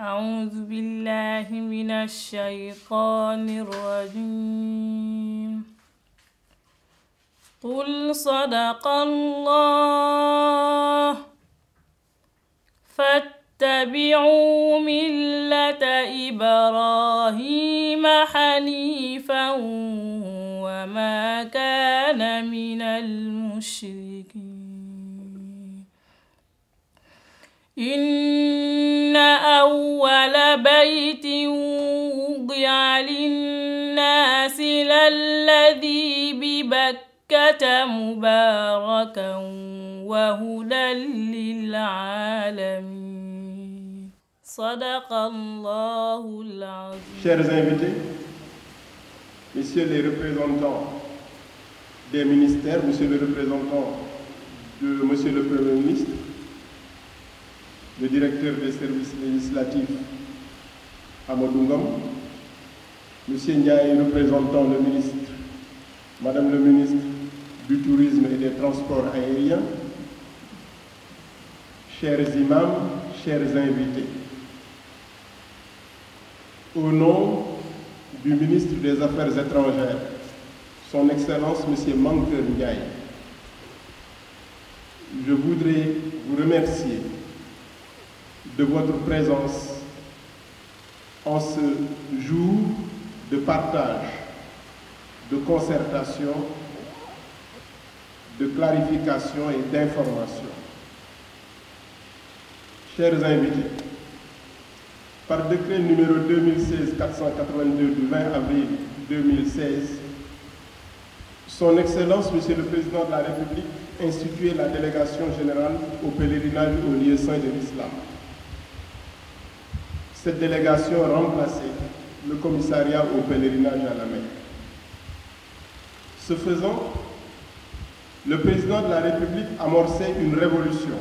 أعوذ بالله من الشيطان الرجيم. قل صدق الله فاتبعوا ملة إبراهيم حنيفا وما كان من المشركين. إن أول بيت وضع للناس للذي ببكة مباركا وهدى للعالمين. صدق الله العظيم. Chers invités, messieurs les représentants des ministères, monsieur le représentant de monsieur le Premier ministre, le directeur des services législatifs Amadou Ngom, monsieur Ndiaye, représentant le ministre, madame le ministre du Tourisme et des Transports aériens, chers imams, chers invités, au nom du ministre des Affaires étrangères, son Excellence monsieur Mankeur Ndiaye, je voudrais vous remercier de votre présence en ce jour de partage, de concertation, de clarification et d'information. Chers invités, par décret numéro 2016-482 du 20 avril 2016, Son Excellence, Monsieur le Président de la République, institué la délégation générale au pèlerinage au lieu saint de l'Islam. Cette délégation remplaçait le commissariat au pèlerinage à la Mecque. Ce faisant, le Président de la République amorçait une révolution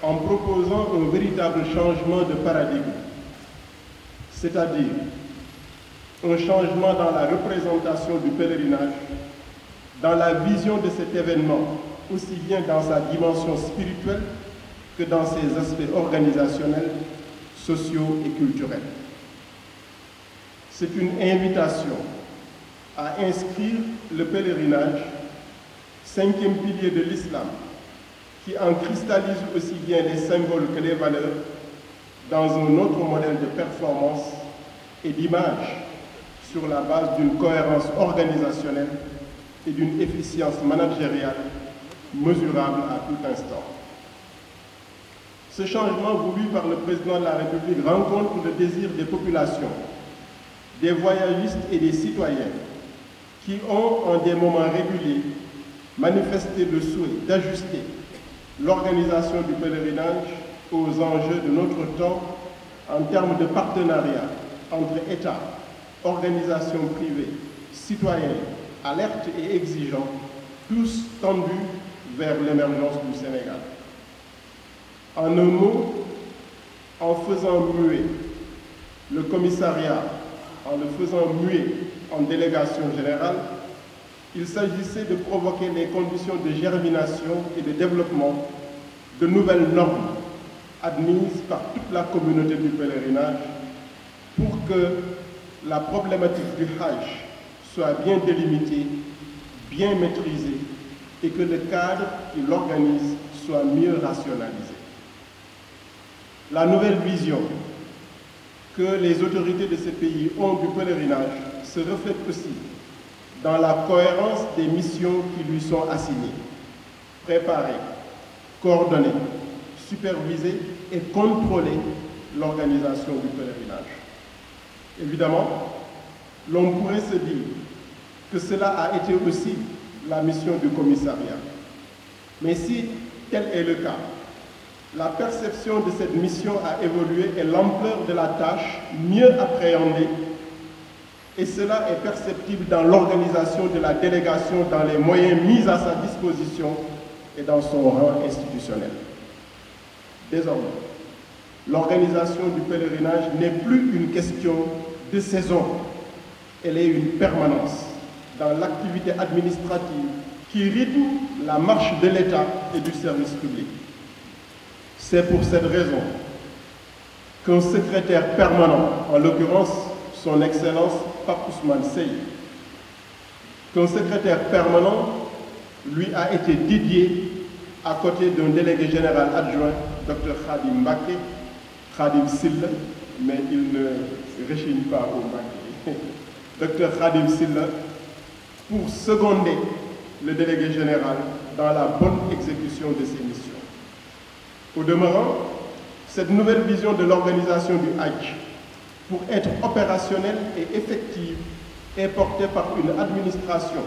en proposant un véritable changement de paradigme, c'est-à-dire un changement dans la représentation du pèlerinage, dans la vision de cet événement, aussi bien dans sa dimension spirituelle que dans ses aspects organisationnels, sociaux et culturels. C'est une invitation à inscrire le pèlerinage, cinquième pilier de l'islam, qui en cristallise aussi bien les symboles que les valeurs, dans un autre modèle de performance et d'image sur la base d'une cohérence organisationnelle et d'une efficience managériale mesurable à tout instant. Ce changement voulu par le Président de la République rencontre le désir des populations, des voyagistes et des citoyens qui ont, en des moments réguliers, manifesté le souhait d'ajuster l'organisation du pèlerinage aux enjeux de notre temps en termes de partenariat entre États, organisations privées, citoyens, alertes et exigeants, tous tendus vers l'émergence du Sénégal. En un mot, en faisant muer le commissariat, en le faisant muer en délégation générale, il s'agissait de provoquer les conditions de germination et de développement de nouvelles normes admises par toute la communauté du pèlerinage pour que la problématique du Hajj soit bien délimitée, bien maîtrisée et que le cadre qui l'organise soit mieux rationalisé. La nouvelle vision que les autorités de ces pays ont du pèlerinage se reflète aussi dans la cohérence des missions qui lui sont assignées. Préparer, coordonner, superviser et contrôler l'organisation du pèlerinage. Évidemment, l'on pourrait se dire que cela a été aussi la mission du commissariat. Mais si tel est le cas, la perception de cette mission a évolué et l'ampleur de la tâche mieux appréhendée, et cela est perceptible dans l'organisation de la délégation, dans les moyens mis à sa disposition et dans son rang institutionnel. Désormais, l'organisation du pèlerinage n'est plus une question de saison, elle est une permanence dans l'activité administrative qui rythme la marche de l'État et du service public. C'est pour cette raison qu'un secrétaire permanent, en l'occurrence son Excellence Pape Ousmane Seye, qu'un secrétaire permanent lui a été dédié à côté d'un délégué général adjoint, Dr Khadim Mbaké, Khadim Silla, mais il ne rechigne pas au Mbaké, Dr Khadim Silla, pour seconder le délégué général dans la bonne exécution de ses missions. Au demeurant, cette nouvelle vision de l'organisation du Hajj, pour être opérationnelle et effective, est portée par une administration,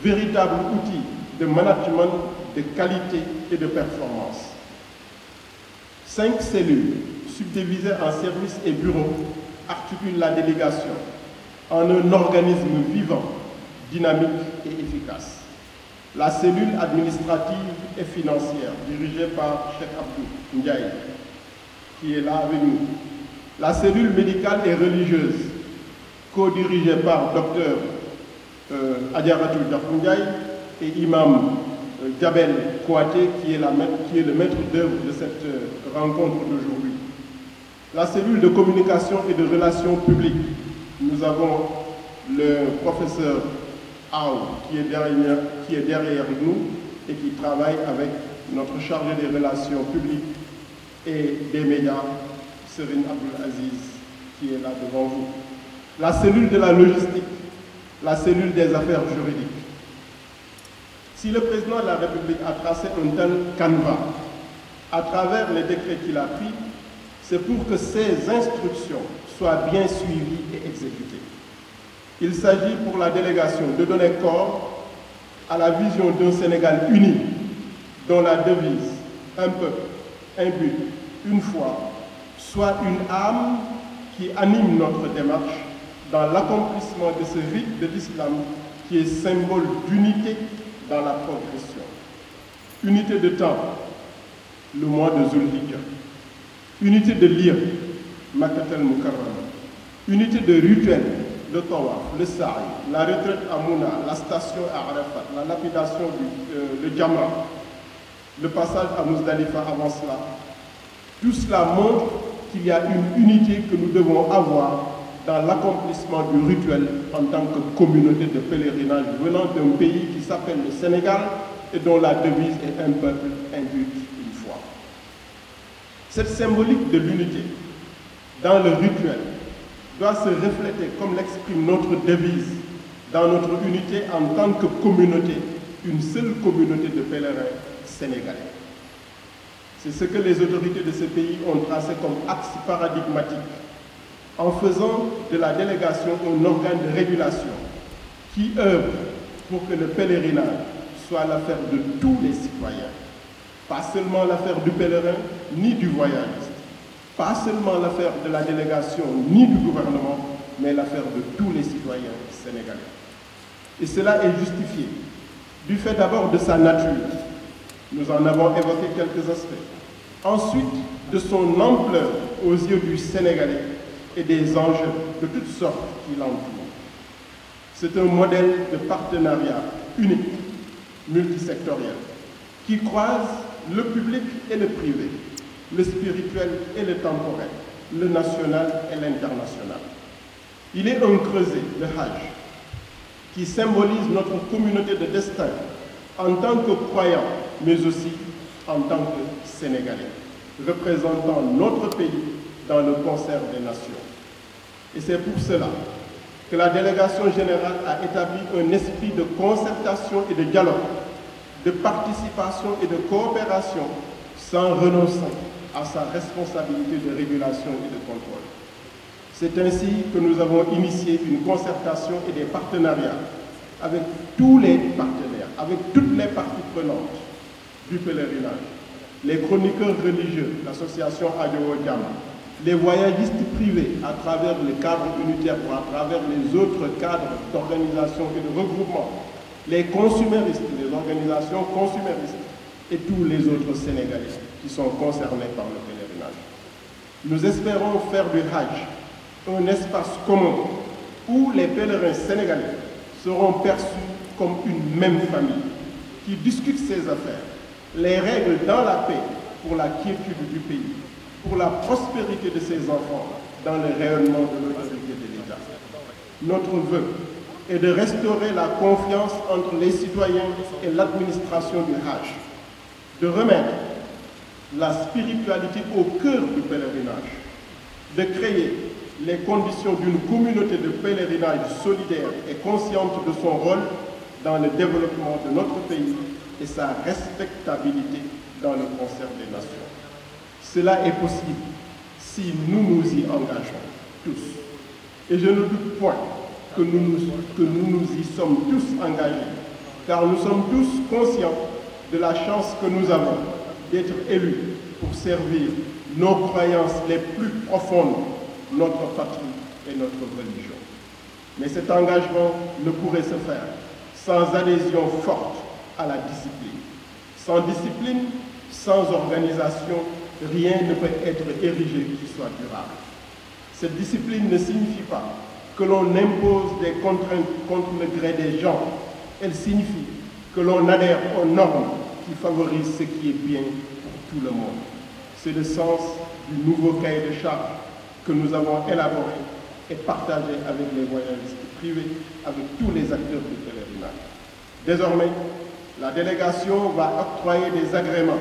véritable outil de management de qualité et de performance. 5 cellules, subdivisées en services et bureaux, articulent la délégation en un organisme vivant, dynamique et efficace. La cellule administrative et financière, dirigée par Cheikh Abdou Ndiaye, qui est là avec nous. La cellule médicale et religieuse, co-dirigée par Dr Adjaratou Ndiaye et Imam Diabel Kouaté, qui est le maître d'œuvre de cette rencontre d'aujourd'hui. La cellule de communication et de relations publiques, nous avons le professeur Aou, qui est derrière nous et qui travaille avec notre chargé des relations publiques et des médias, Serine Abdul Aziz, qui est là devant vous. La cellule de la logistique, la cellule des affaires juridiques. Si le président de la République a tracé un tel canevas à travers les décrets qu'il a pris, c'est pour que ces instructions soient bien suivies et exécutées. Il s'agit pour la délégation de donner corps à la vision d'un Sénégal uni, dont la devise « un peuple, un but, une foi » soit une âme qui anime notre démarche dans l'accomplissement de ce rite de l'islam qui est symbole d'unité dans la progression. Unité de temps, le mois de Zulhijjah. Unité de lieu, Makkat al-Mukarrama. Unité de rituel, le tawaf, le sa'i, la retraite à Mouna, la station à Arafat, la lapidation le Jamra, le passage à Muzdalifa avant cela. Tout cela montre qu'il y a une unité que nous devons avoir dans l'accomplissement du rituel en tant que communauté de pèlerinage venant d'un pays qui s'appelle le Sénégal et dont la devise est un peuple, un but, une foi. Cette symbolique de l'unité dans le rituel doit se refléter, comme l'exprime notre devise, dans notre unité en tant que communauté, une seule communauté de pèlerins sénégalais. C'est ce que les autorités de ce pays ont tracé comme axe paradigmatique, en faisant de la délégation un organe de régulation qui œuvre pour que le pèlerinage soit l'affaire de tous les citoyens, pas seulement l'affaire du pèlerin ni du voyagiste, pas seulement l'affaire de la délégation ni du gouvernement, mais l'affaire de tous les citoyens sénégalais. Et cela est justifié du fait d'abord de sa nature. Nous en avons évoqué quelques aspects. Ensuite, de son ampleur aux yeux du Sénégalais et des enjeux de toutes sortes qui l'entourent. C'est un modèle de partenariat unique, multisectoriel, qui croise le public et le privé, le spirituel et le temporel, le national et l'international. Il est un creuset, le Hajj, qui symbolise notre communauté de destin en tant que croyants, mais aussi en tant que Sénégalais, représentant notre pays dans le concert des nations. Et c'est pour cela que la délégation générale a établi un esprit de concertation et de dialogue, de participation et de coopération, sans renoncer à sa responsabilité de régulation et de contrôle. C'est ainsi que nous avons initié une concertation et des partenariats avec tous les partenaires, avec toutes les parties prenantes du pèlerinage, les chroniqueurs religieux, l'association Adjo Diam, les voyagistes privés à travers le cadre unitaire ou à travers les autres cadres d'organisation et de regroupement, les consuméristes, les organisations consuméristes et tous les autres Sénégalais qui sont concernés par le pèlerinage. Nous espérons faire du Hajj un espace commun où les pèlerins sénégalais seront perçus comme une même famille qui discute ses affaires, les règles dans la paix pour la quiétude du pays, pour la prospérité de ses enfants dans le rayonnement de l'autorité de l'État. Notre vœu est de restaurer la confiance entre les citoyens et l'administration du Hajj, de remettre la spiritualité au cœur du pèlerinage, de créer les conditions d'une communauté de pèlerinage solidaire et consciente de son rôle dans le développement de notre pays et sa respectabilité dans le concert des nations. Cela est possible si nous nous y engageons tous. Et je ne doute point que nous nous y sommes tous engagés, car nous sommes tous conscients de la chance que nous avons d'être élus pour servir nos croyances les plus profondes, notre patrie et notre religion. Mais cet engagement ne pourrait se faire sans adhésion forte à la discipline. Sans discipline, sans organisation, rien ne peut être érigé qui soit durable. Cette discipline ne signifie pas que l'on impose des contraintes contre le gré des gens. Elle signifie que l'on adhère aux normes qui favorisent ce qui est bien pour tout le monde. C'est le sens du nouveau cahier de charges que nous avons élaboré et partagé avec les voyagistes privés, avec tous les acteurs du pèlerinage. Désormais, la délégation va octroyer des agréments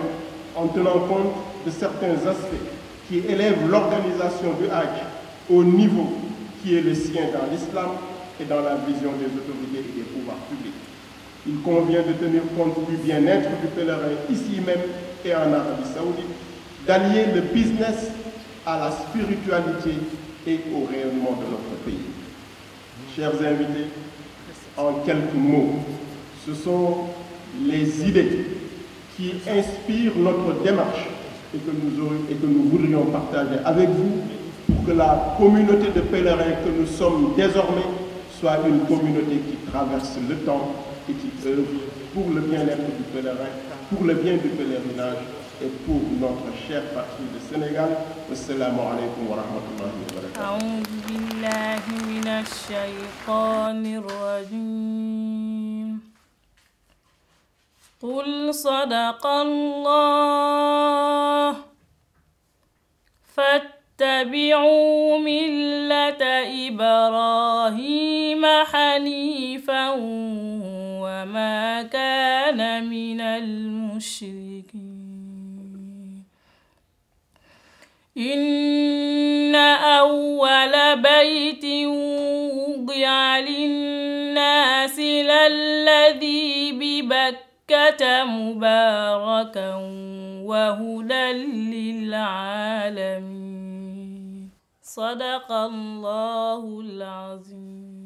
en tenant compte de certains aspects qui élèvent l'organisation du Hajj au niveau qui est le sien dans l'islam et dans la vision des autorités et des pouvoirs publics. Il convient de tenir compte du bien-être du pèlerin ici même et en Arabie Saoudite, d'allier le business à la spiritualité et au rayonnement de notre pays. Chers invités, en quelques mots, ce sont les idées qui inspirent notre démarche et que nous voudrions partager avec vous pour que la communauté de pèlerins que nous sommes désormais soit une communauté qui traverse le temps et qui œuvre pour le bien-être du pèlerin, pour le bien du pèlerinage et pour notre chère patrie de Sénégal. Assalamu alaikum wa rahmatullahi wa barakatuh. A'udhu billahi minash shaytanir rajim. Qul sadaqallah fattabi'u millata Ibrahima hanifan wa ma kana minal mushrikin. إن أول بيت وضع للناس للذي ببكة مباركا وهدى للعالمين صدق الله العظيم.